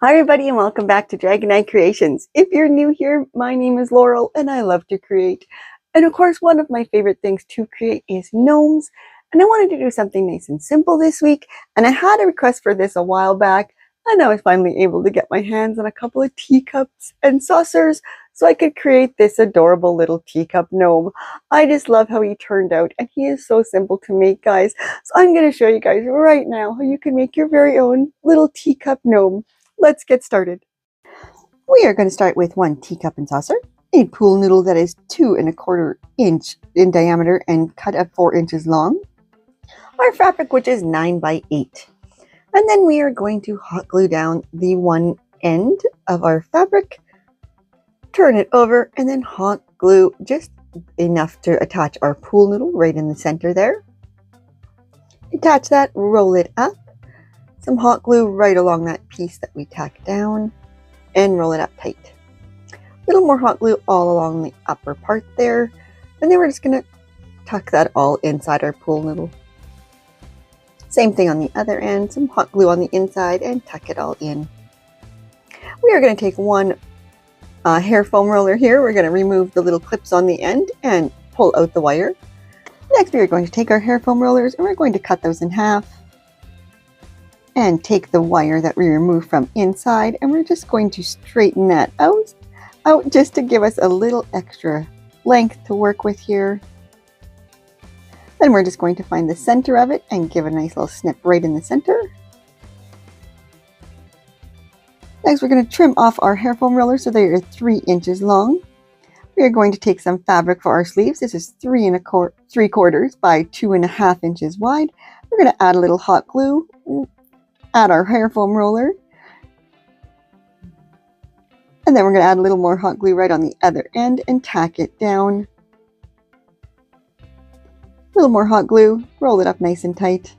Hi everybody and welcome back to Dragonite Creations. If you're new here, my name is Laurel and I love to create. And of course, one of my favorite things to create is gnomes. And I wanted to do something nice and simple this week. And I had a request for this a while back. And I was finally able to get my hands on a couple of teacups and saucers so I could create this adorable little teacup gnome. I just love how he turned out and he is so simple to make, guys. So I'm going to show you guys right now how you can make your very own little teacup gnome. Let's get started. We are going to start with 1 teacup and saucer, a pool noodle that is 2¼ inch in diameter and cut at 4 inches long, our fabric which is 9 by 8, and then we are going to hot glue down the one end of our fabric, turn it over, and then hot glue just enough to attach our pool noodle right in the center there. Attach that, roll it up. Some hot glue right along that piece that we tacked down and roll it up tight. A little more hot glue all along the upper part there. And then we're just going to tuck that all inside our pool noodle. Same thing on the other end, some hot glue on the inside and tuck it all in. We are going to take 1 hair foam roller here. We're going to remove the little clips on the end and pull out the wire. Next we are going to take our hair foam rollers and we're going to cut those in half. And take the wire that we removed from inside and we're just going to straighten that out just to give us a little extra length to work with here. Then we're just going to find the center of it and give a nice little snip right in the center. Next we're going to trim off our hair foam rollers so they are 3 inches long. We are going to take some fabric for our sleeves. This is 3¾ by 2½ inches wide. We're going to add a little hot glue. Add our hair foam roller, and then we're going to add a little more hot glue right on the other end and tack it down. A little more hot glue, roll it up nice and tight.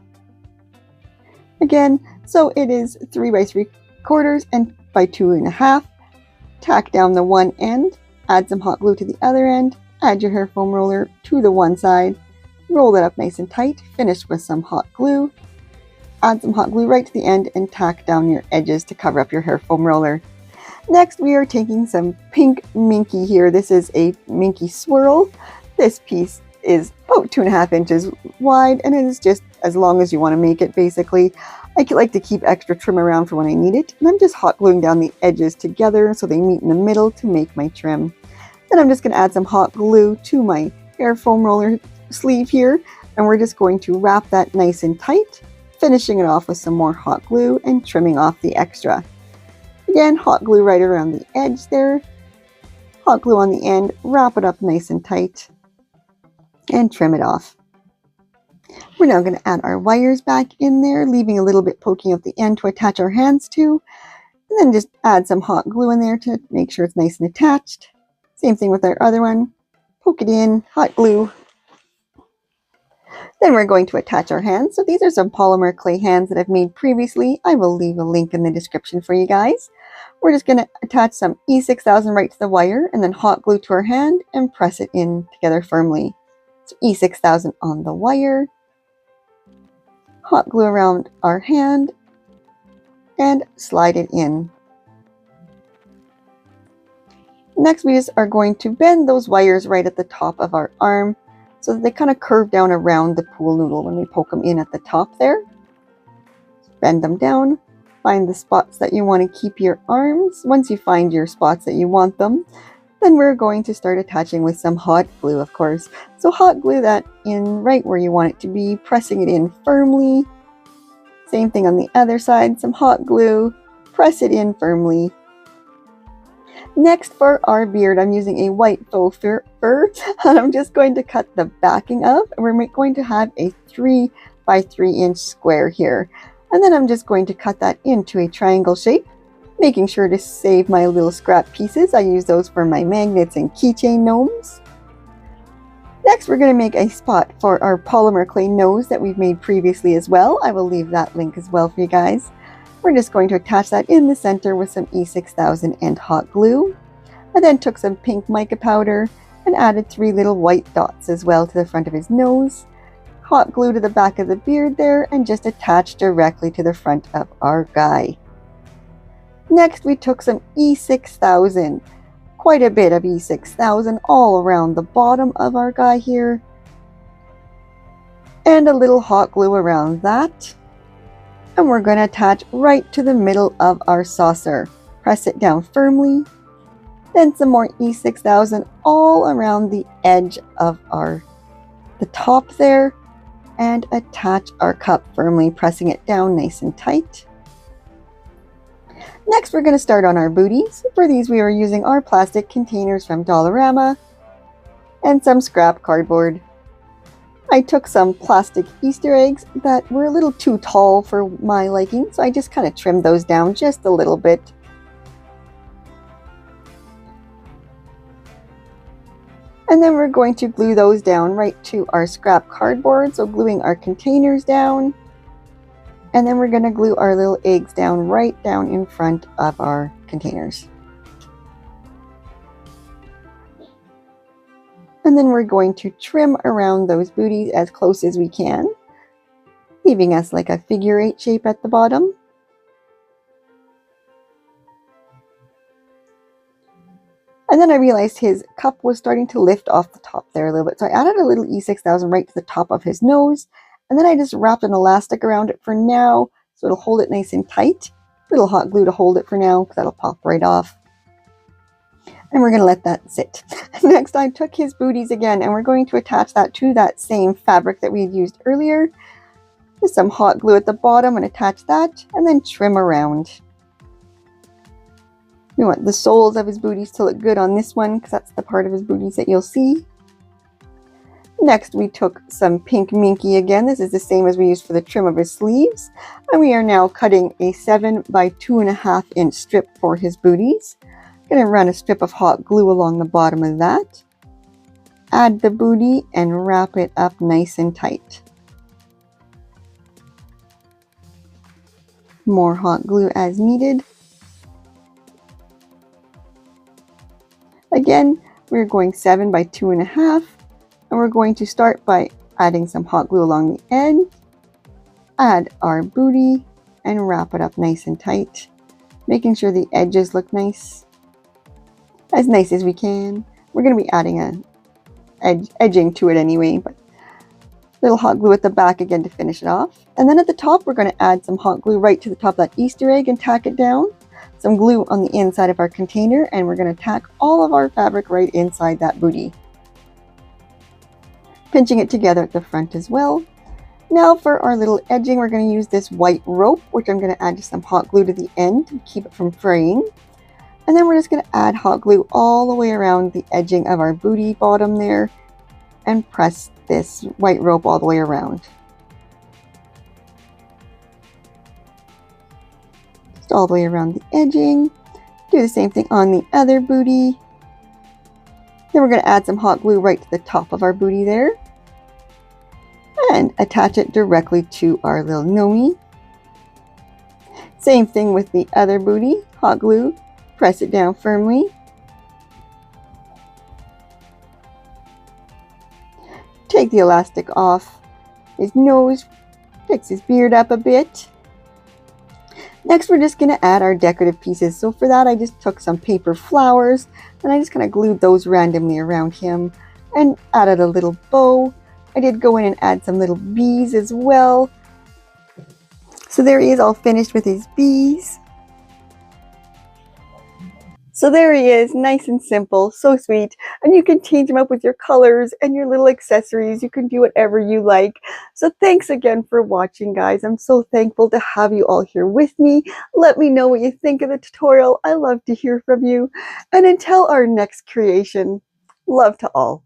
Again, so it is 3 by 3/4 and by 2½. Tack down the one end, add some hot glue to the other end, add your hair foam roller to the one side, roll it up nice and tight, finish with some hot glue. Add some hot glue right to the end and tack down your edges to cover up your hair foam roller. Next, we are taking some pink minky here. This is a minky swirl. This piece is about 2½ inches wide and it is just as long as you want to make it basically. I like to keep extra trim around for when I need it. And I'm just hot gluing down the edges together so they meet in the middle to make my trim. Then I'm just going to add some hot glue to my hair foam roller sleeve here. And we're just going to wrap that nice and tight, finishing it off with some more hot glue and trimming off the extra. Again, hot glue right around the edge there, hot glue on the end, wrap it up nice and tight, and trim it off. We're now going to add our wires back in there, leaving a little bit poking out the end to attach our hands to, and then just add some hot glue in there to make sure it's nice and attached. Same thing with our other one, poke it in, hot glue. Then we're going to attach our hands. So these are some polymerclay hands that I've made previously. I will leave a link in the description for you guys. We're just going to attach some E6000 right to the wire and then hot glue to our hand and press it in together firmly. So E6000 on the wire, hot glue around our hand, and slide it in. Next we just are going to bend those wires right at the top of our arm, so that they kind of curve down around the pool noodle when we poke them in at the top there. Bend them down, find the spots that you want to keep your arms. Once you find your spots that you want them, then we're going to start attaching with some hot glue, of course. So hot glue that in right where you want it to be, pressing it in firmly. Same thing on the other side, some hot glue, press it in firmly. Next for our beard, I'm using a white faux fur and I'm just going to cut the backing up and we're going to have a 3 by 3 inch square here. And then I'm just going to cut that into a triangle shape, making sure to save my little scrap pieces. I use those for my magnets and keychain gnomes. Next, we're going to make a spot for our polymerclay nose that we've made previously as well. I will leave that link as well for you guys. We're just going to attach that in the center with some E6000 and hot glue. I then took some pink mica powder and added 3 little white dots as well to the front of his nose. Hot glue to the back of the beard there and just attach directly to the front of our guy. Next, we took some E6000, quite a bit of E6000 all around the bottom of our guy here, and a little hot glue around that. And we're going to attach right to the middle of our saucer. Press it down firmly. Then some more E6000 all around the edge of the top there, and attach our cup firmly, pressing it down nice and tight. Next, we're going to start on our booties. For these, we are using our plastic containers from Dollarama and some scrap cardboard. I took some plastic Easter eggs that were a little too tall for my liking, so I just kind of trimmed those down just a little bit. And then we're going to glue those down right to our scrap cardboard, so gluing our containers down. And then we're going to glue our little eggs down right down in front of our containers. And then we're going to trim around those booties as close as we can, leaving us like a figure 8 shape at the bottom. And then I realized his cup was starting to lift off the top there a little bit. So I added a little E6000 right to the top of his nose. And then I just wrapped an elastic around it for now, so it'll hold it nice and tight. A little hot glue to hold it for now, because that'll pop right off. And we're going to let that sit. Next, I took his booties again, and we're going to attach that to that same fabric that we had used earlier. With some hot glue at the bottom, and attach that, and then trim around. We want the soles of his booties to look good on this one, because that's the part of his booties that you'll see. Next, we took some pink minky again. This is the same as we used for the trim of his sleeves. And we are now cutting a 7 by 2.5 inch strip for his booties. I'm going to run a strip of hot glue along the bottom of that. Add the booty and wrap it up nice and tight. More hot glue as needed. Again, we're going 7 by 2.5, and we're going to start by adding some hot glue along the end, add our booty, and wrap it up nice and tight, making sure the edges look nice as we can. We're going to be adding an edging to it anyway, but little hot glue at the back again to finish it off. And then at the top, we're going to add some hot glue right to the top of that Easter egg and tack it down. Some glue on the inside of our container, and we're going to tack all of our fabric right inside that booty. Pinching it together at the front as well. Now for our little edging, we're going to use this white rope, which I'm going to add just some hot glue to the end to keep it from fraying. And then we're just going to add hot glue all the way around the edging of our booty bottom there, and press this white rope all the way around. All the way around the edging. Do the same thing on the other booty. Then we're going to add some hot glue right to the top of our booty there, and attach it directly to our little Gnomie. Same thing with the other booty. Hot glue, press it down firmly. Take the elastic off his nose, fix his beard up a bit. Next, we're just going to add our decorative pieces. So for that, I just took some paper flowers, and I just kind of glued those randomly around him and added a little bow. I did go in and add some little bees as well. So there he is, all finished with his bees. So there he is, nice and simple, so sweet. And you can change him up with your colors and your little accessories. You can do whatever you like. So thanks again for watching, guys. I'm so thankful to have you all here with me. Let me know what you think of the tutorial. I love to hear from you. And until our next creation, love to all.